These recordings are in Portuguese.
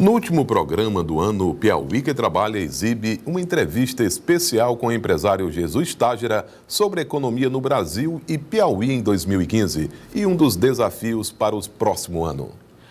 No último programa do ano, o Piauí que Trabalha exibe uma entrevista especial com o empresário Jesus Tágera sobre a economia no Brasil e Piauí em 2015 e um dos desafios para o próximo ano.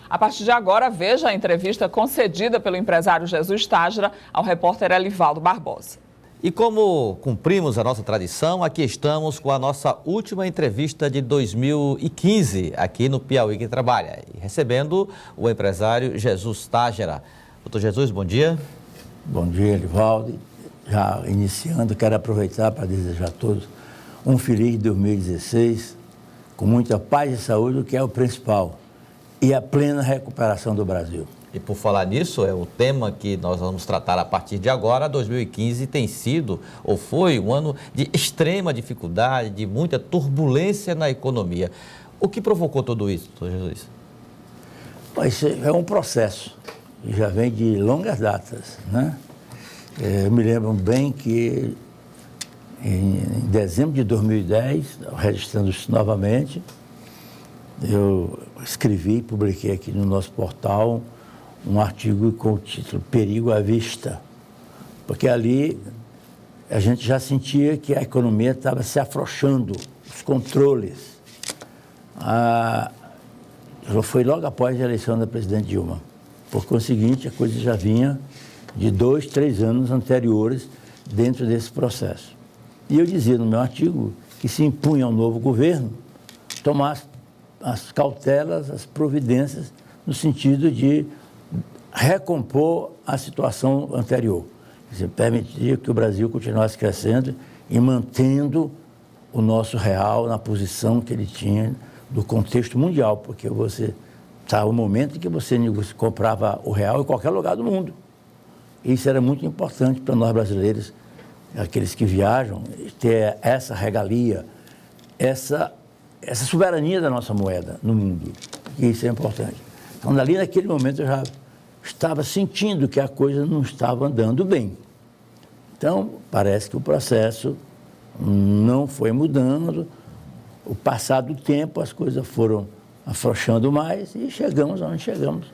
A partir de agora, veja a entrevista concedida pelo empresário Jesus Tágera ao repórter Elivaldo Barbosa. E como cumprimos a nossa tradição, aqui estamos com a nossa última entrevista de 2015, aqui no Piauí que Trabalha, e recebendo o empresário Jesus Tágera. Doutor Jesus, bom dia. Bom dia, Elivaldo. Já iniciando, quero aproveitar para desejar a todos um feliz 2016, com muita paz e saúde, o que é o principal, e a plena recuperação do Brasil. E por falar nisso, é o tema que nós vamos tratar a partir de agora. 2015 tem sido, ou foi, um ano de extrema dificuldade, de muita turbulência na economia. O que provocou tudo isso, doutor Jesus? Isso é um processo, que já vem de longas datas, né? Eu me lembro bem que em dezembro de 2010, registrando isso novamente, eu escrevi e publiquei aqui no nosso portal um artigo com o título Perigo à Vista, porque ali a gente já sentia que a economia estava se afrouxando, os controles. Foi logo após a eleição da presidente Dilma. Por conseguinte, a coisa já vinha de 2, 3 anos anteriores dentro desse processo. E eu dizia no meu artigo que se impunha ao novo governo tomar as cautelas, as providências, no sentido de recompor a situação anterior. Quer dizer, permitir que o Brasil continuasse crescendo e mantendo o nosso real na posição que ele tinha do contexto mundial, porque você estava um momento em que você comprava o real em qualquer lugar do mundo. Isso era muito importante para nós brasileiros, aqueles que viajam, ter essa regalia, essa soberania da nossa moeda no mundo. E isso é importante. Então, ali naquele momento eu já estava sentindo que a coisa não estava andando bem. Então, parece que o processo não foi mudando. O passar do tempo, as coisas foram afrouxando mais e chegamos onde chegamos,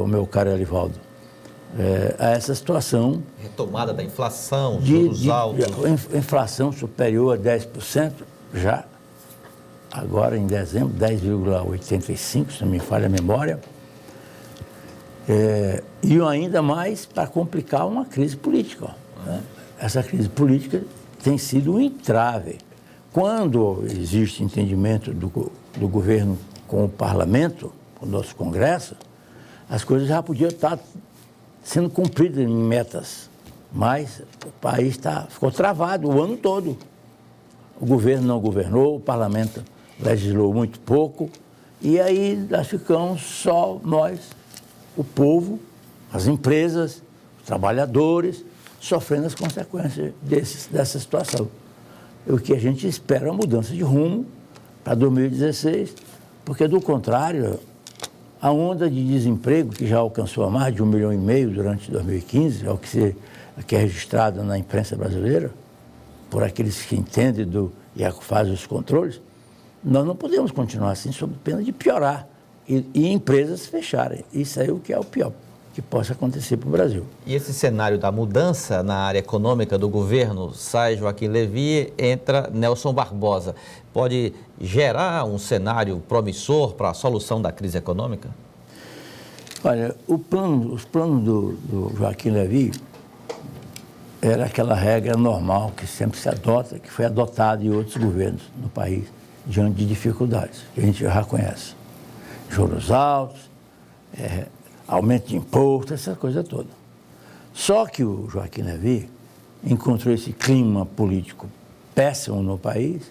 meu caro Elivaldo, a essa situação. Retomada da inflação, juros altos. Inflação superior a 10%, já agora em dezembro, 10,85%, se não me falha a memória. E ainda mais para complicar uma crise política. Né? Essa crise política tem sido um entrave. Quando existe entendimento do governo com o parlamento, com o nosso Congresso, as coisas já podiam estar sendo cumpridas em metas, mas o país ficou travado o ano todo. O governo não governou, o parlamento legislou muito pouco, e aí nós ficamos só nós, o povo, as empresas, os trabalhadores, sofrendo as consequências dessa situação. O que a gente espera é uma mudança de rumo para 2016, porque, do contrário, a onda de desemprego, que já alcançou a mais de 1,5 milhão durante 2015, é o que é registrado na imprensa brasileira, por aqueles que entendem e fazem os controles, nós não podemos continuar assim, sob pena de piorar e empresas fecharem. Isso aí é o que é o pior que possa acontecer para o Brasil. E esse cenário da mudança na área econômica do governo, sai Joaquim Levy, entra Nelson Barbosa, pode gerar um cenário promissor para a solução da crise econômica? Olha, os planos do Joaquim Levy era aquela regra normal que sempre se adota, que foi adotada em outros governos no país, diante de dificuldades, que a gente já conhece. Juros altos, aumento de imposto, essa coisa toda. Só que o Joaquim Levy encontrou esse clima político péssimo no país,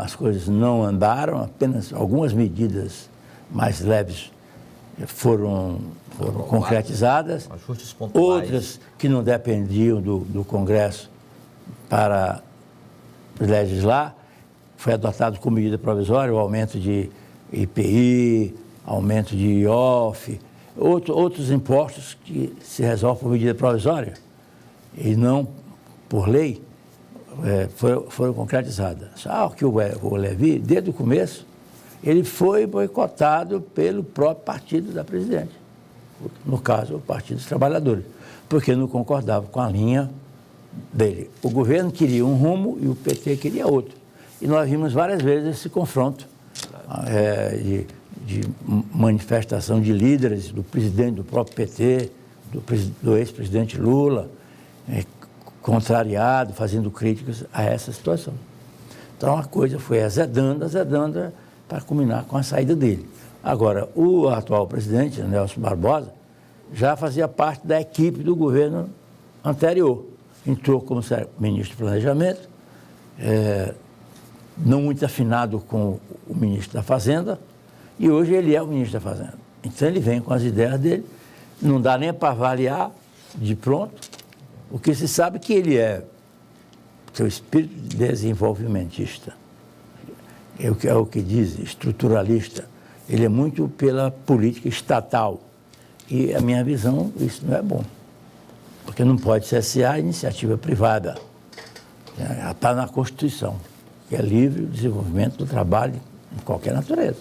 as coisas não andaram, apenas algumas medidas mais leves foram concretizadas, outras que não dependiam do Congresso para legislar, foi adotado como medida provisória o aumento de IPI, aumento de IOF, outros impostos que se resolvem por medida provisória e não por lei, foram concretizadas. Só que o Levy, desde o começo, ele foi boicotado pelo próprio partido da presidente. no caso, o Partido dos Trabalhadores, porque não concordava com a linha dele. O governo queria um rumo e o PT queria outro. E nós vimos várias vezes esse confronto de manifestação de líderes, do presidente do próprio PT, do ex-presidente Lula, contrariado, fazendo críticas a essa situação. Então a coisa foi azedando para culminar com a saída dele. Agora, o atual presidente, Nelson Barbosa, já fazia parte da equipe do governo anterior. Entrou como ministro do Planejamento, não muito afinado com o ministro da Fazenda, e hoje ele é o ministro da Fazenda. Então ele vem com as ideias dele, não dá nem para avaliar de pronto, o que se sabe que ele seu espírito desenvolvimentista, é o que diz, estruturalista, ele é muito pela política estatal. E a minha visão, isso não é bom. Porque não pode cessar a iniciativa privada. Está na Constituição, que é livre o desenvolvimento do trabalho em qualquer natureza.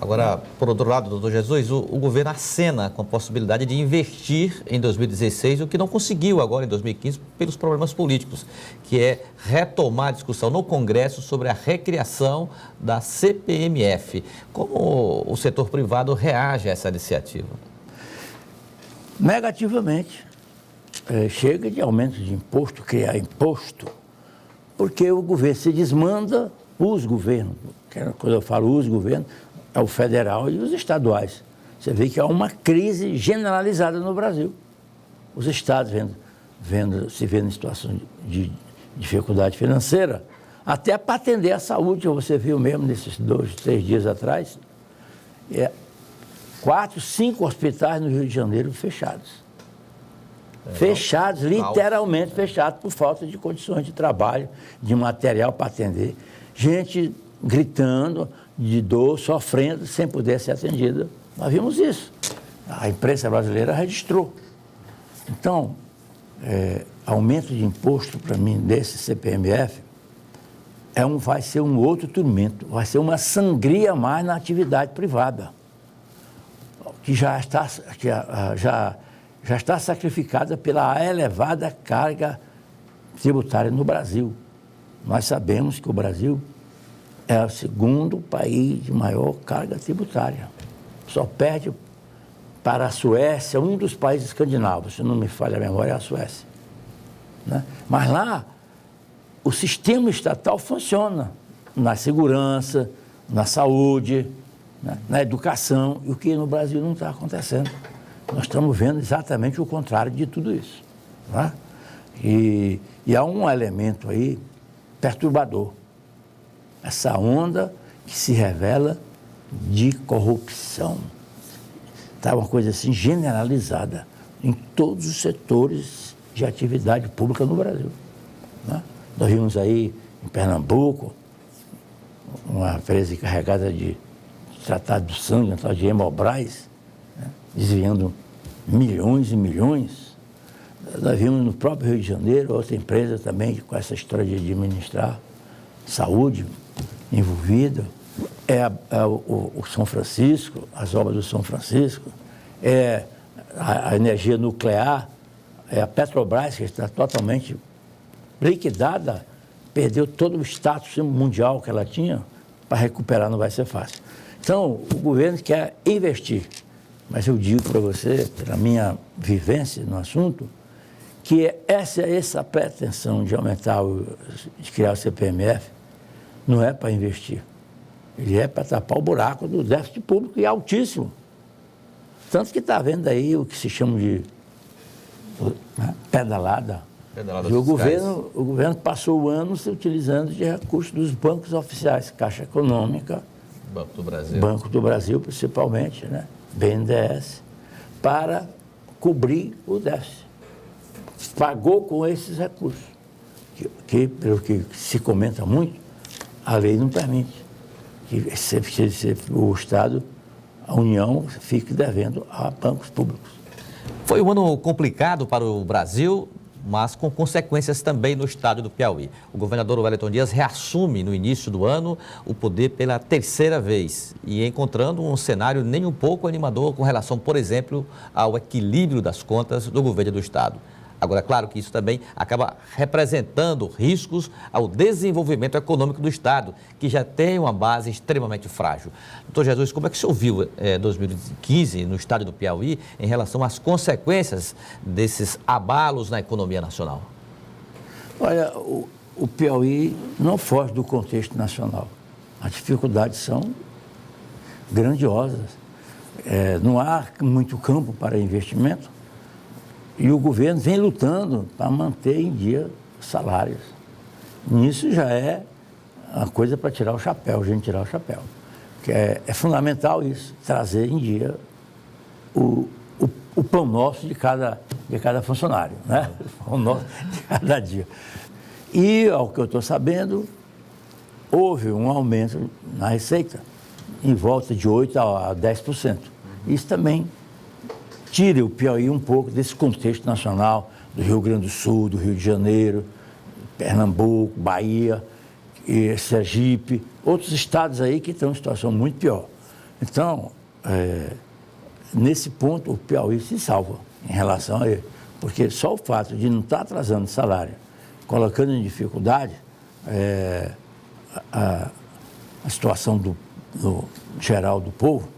Agora, por outro lado, doutor Jesus, o governo acena com a possibilidade de investir em 2016, o que não conseguiu agora em 2015 pelos problemas políticos, que é retomar a discussão no Congresso sobre a recriação da CPMF. Como o setor privado reage a essa iniciativa? Negativamente. Chega de aumento de imposto, criar imposto, porque o governo se desmanda, os governos, quando eu falo os governos, é o federal e os estaduais. Você vê que há uma crise generalizada no Brasil. Os estados se vendo em situação de dificuldade financeira, até para atender a saúde, você viu mesmo nesses 2, 3 dias atrás, 4, 5 hospitais no Rio de Janeiro fechados. Fechados, literalmente fechados, por falta de condições de trabalho, de material para atender. Gente gritando de dor, sofrendo, sem poder ser atendida. Nós vimos isso. A imprensa brasileira registrou. Então, aumento de imposto, para mim, desse CPMF, vai ser um outro tormento, vai ser uma sangria a mais na atividade privada, que já está sacrificada pela elevada carga tributária no Brasil. Nós sabemos que o Brasil é o segundo país de maior carga tributária. Só perde para a Suécia, um dos países escandinavos, se não me falha a memória, é a Suécia. Né? Mas lá, o sistema estatal funciona na segurança, na saúde, né? Na educação, e o que no Brasil não está acontecendo. Nós estamos vendo exatamente o contrário de tudo isso. Né? E há um elemento aí perturbador. Essa onda que se revela de corrupção. Está uma coisa assim generalizada em todos os setores de atividade pública no Brasil. Né? Nós vimos aí em Pernambuco uma empresa encarregada de tratar do sangue, tal de Hemobras, né? Desviando milhões e milhões. Nós vimos no próprio Rio de Janeiro outra empresa também com essa história de administrar saúde envolvida, o São Francisco, as obras do São Francisco, a energia nuclear, a Petrobras, que está totalmente liquidada, perdeu todo o status mundial que ela tinha, para recuperar não vai ser fácil. Então, o governo quer investir, mas eu digo para você, pela minha vivência no assunto, que essa pretensão de aumentar, de criar o CPMF, não é para investir. Ele é para tapar o buraco do déficit público, e é altíssimo. Tanto que está havendo aí o que se chama de pedalada. E o governo passou o ano se utilizando de recursos dos bancos oficiais, Caixa Econômica, Banco do Brasil principalmente, né? BNDES, para cobrir o déficit. Pagou com esses recursos, que pelo que se comenta muito, a lei não permite que o Estado, a União, fique devendo a bancos públicos. Foi um ano complicado para o Brasil, mas com consequências também no estado do Piauí. O governador Wellington Dias reassume no início do ano o poder pela terceira vez e encontrando um cenário nem um pouco animador com relação, por exemplo, ao equilíbrio das contas do governo do estado. Agora, é claro que isso também acaba representando riscos ao desenvolvimento econômico do estado, que já tem uma base extremamente frágil. Doutor Jesus, como é que o senhor viu 2015 no estado do Piauí em relação às consequências desses abalos na economia nacional? Olha, o Piauí não foge do contexto nacional. As dificuldades são grandiosas. Não há muito campo para investimento. E o governo vem lutando para manter em dia os salários. Nisso já é uma coisa para tirar o chapéu, a gente tirar o chapéu. Porque é fundamental isso, trazer em dia o pão nosso de cada funcionário, né? O pão nosso de cada dia. E, ao que eu estou sabendo, houve um aumento na receita em volta de 8% a 10%. Isso também tira o Piauí um pouco desse contexto nacional, do Rio Grande do Sul, do Rio de Janeiro, Pernambuco, Bahia, e Sergipe, outros estados aí que estão em situação muito pior. Então, nesse ponto, o Piauí se salva em relação a ele, porque só o fato de não estar atrasando o salário, colocando em dificuldade a situação do geral do povo,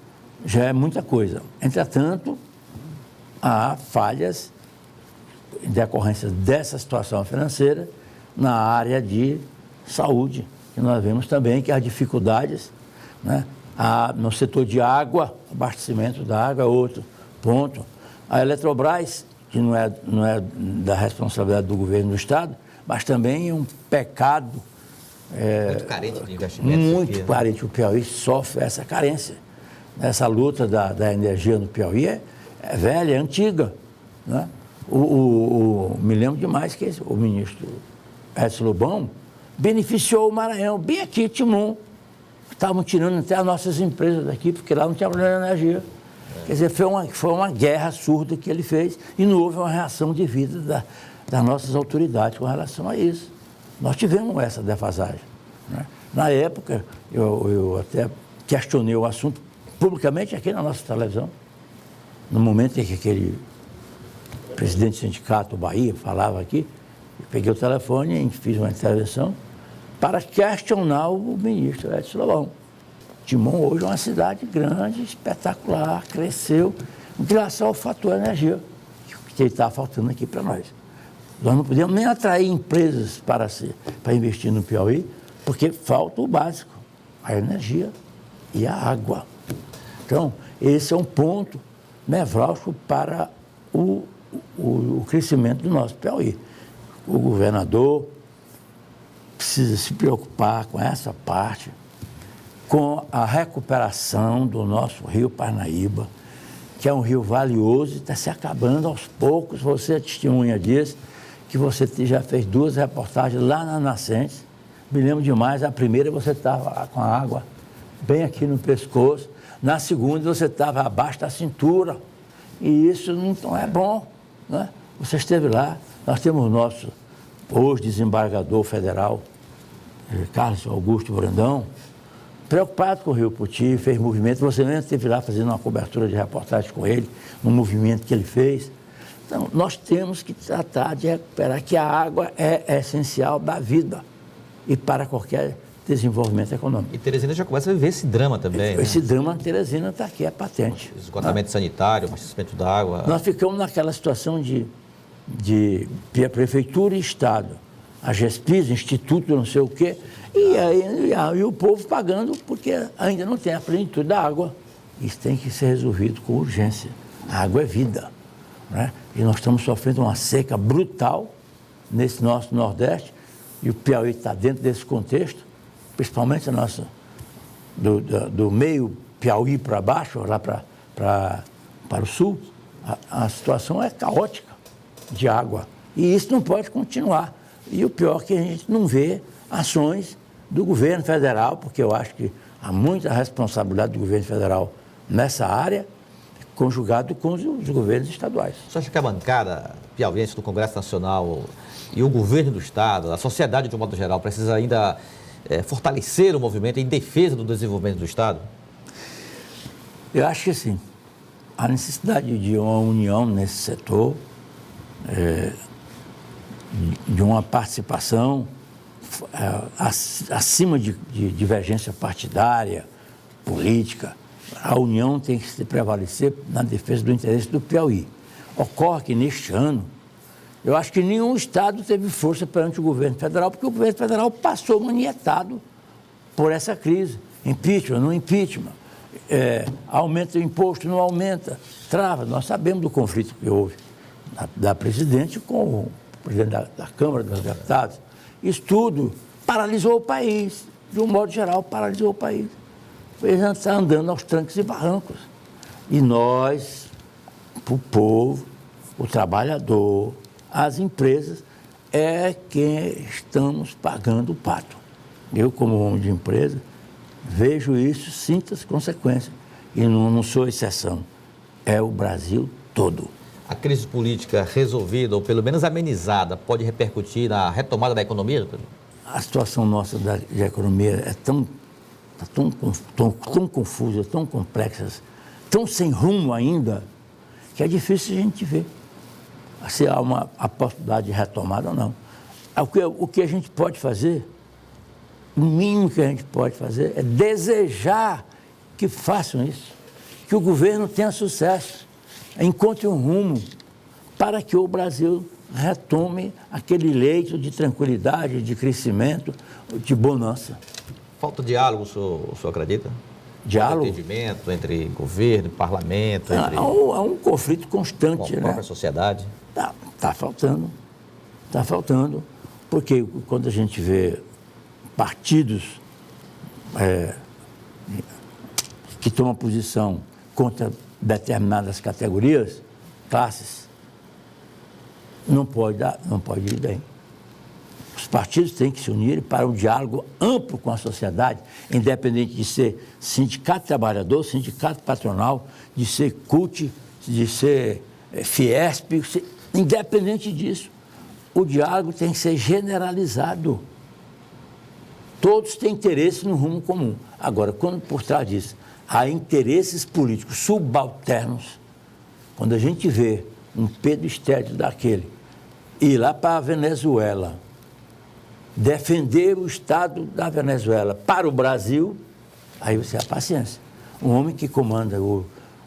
já é muita coisa. Entretanto, há falhas em decorrência dessa situação financeira na área de saúde, que nós vemos também que há dificuldades, né? No setor de água, abastecimento da água é outro ponto. A Eletrobras, que não é da responsabilidade do governo do estado, mas também é um pecado. Muito carente de investimentos. Muito carente. O Piauí sofre essa carência. Essa luta da energia no Piauí é velha, é antiga, né? Me lembro demais que o ministro Edson Lobão beneficiou o Maranhão, bem aqui, Timon. Estavam tirando até as nossas empresas daqui, porque lá não tinha problema de energia. Quer dizer, foi uma guerra surda que ele fez e não houve uma reação devida das nossas autoridades com relação a isso. Nós tivemos essa defasagem, né? Na época, eu até questionei o assunto publicamente aqui na nossa televisão. No momento em que aquele presidente do sindicato Bahia falava aqui, eu peguei o telefone e fiz uma intervenção para questionar o ministro Edson Lobão. Timon hoje é uma cidade grande, espetacular, cresceu, em relação ao fator energia, que está faltando aqui para nós. Nós não podemos nem atrair empresas para investir no Piauí, porque falta o básico, a energia e a água. Então, esse é um ponto nevrálgico para o crescimento do nosso Piauí. O governador precisa se preocupar com essa parte, com a recuperação do nosso rio Parnaíba, que é um rio valioso e está se acabando aos poucos. Você é testemunha disso, que você já fez 2 reportagens lá na nascente. Me lembro demais, a primeira você estava com a água bem aqui no pescoço, na segunda você estava abaixo da cintura, e isso não é bom, né? Você esteve lá, nós temos o nosso hoje desembargador federal, Carlos Augusto Brandão, preocupado com o Rio Poti, fez movimento, você mesmo esteve lá fazendo uma cobertura de reportagem com ele, no movimento que ele fez. Então, nós temos que tratar de recuperar que a água é essencial da vida e para qualquer desenvolvimento econômico. E Teresina já começa a viver esse drama também, Esse né? drama Teresina está aqui, é patente. Esgotamento sanitário, abastecimento d'água. Nós ficamos naquela situação de prefeitura e Estado, a GESPIS, Instituto não sei o quê, e o povo pagando porque ainda não tem a plenitude da água. Isso tem que ser resolvido com urgência. A água é vida, né? E nós estamos sofrendo uma seca brutal nesse nosso Nordeste, e o Piauí está dentro desse contexto, principalmente do meio Piauí para baixo, lá para o sul, a situação é caótica de água. E isso não pode continuar. E o pior é que a gente não vê ações do governo federal, porque eu acho que há muita responsabilidade do governo federal nessa área, conjugado com os governos estaduais. Você acha que a bancada piauiense do Congresso Nacional e o governo do Estado, a sociedade de um modo geral, precisa ainda fortalecer o movimento em defesa do desenvolvimento do Estado? Eu acho que sim. A necessidade de uma união nesse setor, de uma participação acima de divergência partidária, política. A união tem que se prevalecer na defesa do interesse do Piauí. Ocorre que neste ano, eu acho que nenhum Estado teve força perante o governo federal, porque o governo federal passou manietado por essa crise. Impeachment, não impeachment. Aumenta o imposto, não aumenta. Trava. Nós sabemos do conflito que houve da presidente com o presidente da Câmara dos Deputados. Isso tudo paralisou o país. De um modo geral, paralisou o país. Ele está andando aos trancos e barrancos. E nós, o povo, o trabalhador, as empresas, é quem estamos pagando o pato. Eu, como homem de empresa, vejo isso, sinto as consequências. E não sou exceção. É o Brasil todo. A crise política resolvida, ou pelo menos amenizada, pode repercutir na retomada da economia, doutor? A situação nossa da economia é tão confusa, tão complexa, tão sem rumo ainda, que é difícil a gente ver se há a possibilidade de retomada ou não. O que a gente pode fazer, o mínimo que a gente pode fazer é desejar que façam isso, que o governo tenha sucesso, encontre um rumo para que o Brasil retome aquele leito de tranquilidade, de crescimento, de bonança. Falta diálogo, o senhor acredita? Diálogo? Entendimento entre governo, parlamento, entre... Há um conflito constante, com a própria sociedade. Está faltando. Está faltando. Porque quando a gente vê partidos que tomam posição contra determinadas categorias, classes, não pode ir bem. Os partidos têm que se unir para um diálogo amplo com a sociedade, independente de ser sindicato trabalhador, sindicato patronal, de ser CUT, de ser Fiesp, independente disso. O diálogo tem que ser generalizado. Todos têm interesse no rumo comum. Agora, quando por trás disso há interesses políticos subalternos, quando a gente vê um Pedro Stérdio daquele ir lá para a Venezuela, defender o Estado da Venezuela para o Brasil, aí você tem a paciência. Um homem que comanda o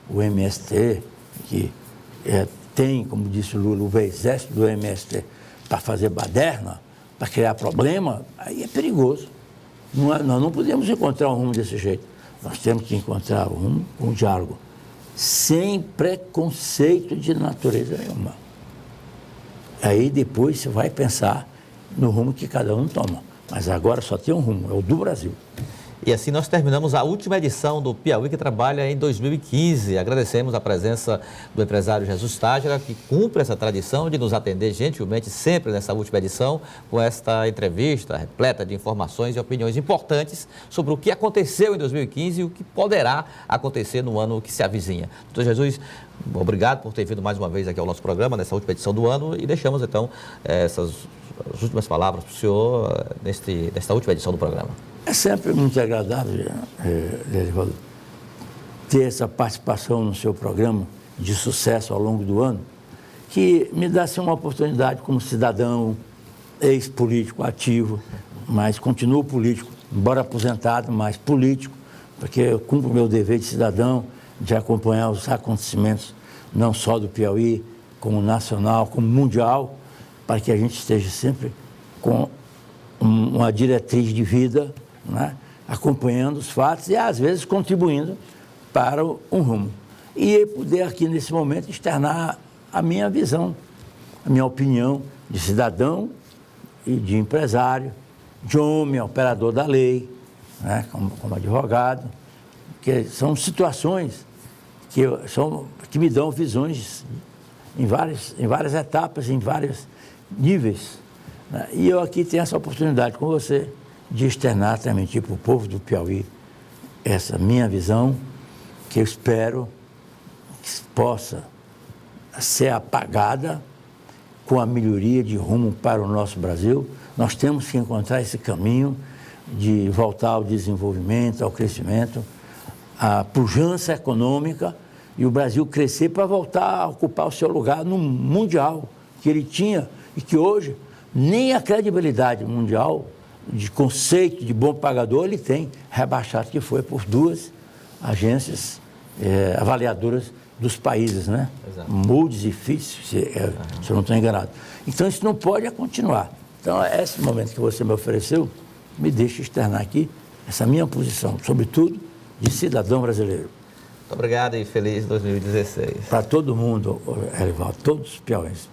MST, que tem, como disse o Lula, o exército do MST para fazer baderna, para criar problema, aí é perigoso. Nós não podemos encontrar um rumo desse jeito. Nós temos que encontrar um diálogo sem preconceito de natureza nenhuma. Aí depois você vai pensar no rumo que cada um toma. Mas agora só tem um rumo, é o do Brasil. E assim nós terminamos a última edição do Piauí que Trabalha em 2015. Agradecemos a presença do empresário Jesus Tágera, que cumpre essa tradição de nos atender gentilmente sempre nessa última edição, com esta entrevista repleta de informações e opiniões importantes sobre o que aconteceu em 2015 e o que poderá acontecer no ano que se avizinha. Doutor Jesus, obrigado por ter vindo mais uma vez aqui ao nosso programa, nessa última edição do ano, e deixamos então as últimas palavras para o senhor nesta última edição do programa. É sempre muito agradável, Derivaldo, ter essa participação no seu programa de sucesso ao longo do ano, que me dá uma oportunidade como cidadão, ex-político ativo, mas continuo político, embora aposentado, mas político, porque eu cumpro o meu dever de cidadão, de acompanhar os acontecimentos, não só do Piauí, como nacional, como mundial, para que a gente esteja sempre com uma diretriz de vida, né? Acompanhando os fatos e, às vezes, contribuindo para um rumo. E poder aqui, nesse momento, externar a minha visão, a minha opinião de cidadão e de empresário, de homem, operador da lei, né? como advogado, que são situações que me dão visões em várias etapas, em vários níveis. Né? E eu aqui tenho essa oportunidade com você de externar, transmitir para o povo do Piauí essa minha visão, que eu espero possa ser apagada com a melhoria de rumo para o nosso Brasil. Nós temos que encontrar esse caminho de voltar ao desenvolvimento, ao crescimento, à pujança econômica e o Brasil crescer para voltar a ocupar o seu lugar no mundial que ele tinha e que hoje nem a credibilidade mundial de conceito de bom pagador ele tem, rebaixado que foi por duas agências avaliadoras dos países, né? Exato. Moody's e Fitch, se eu não estou enganado. Então isso não pode continuar. Então esse momento que você me ofereceu me deixa externar aqui essa minha posição, sobretudo de cidadão brasileiro. Muito obrigado e feliz 2016. Para todo mundo, Erivaldo, todos os piauienses.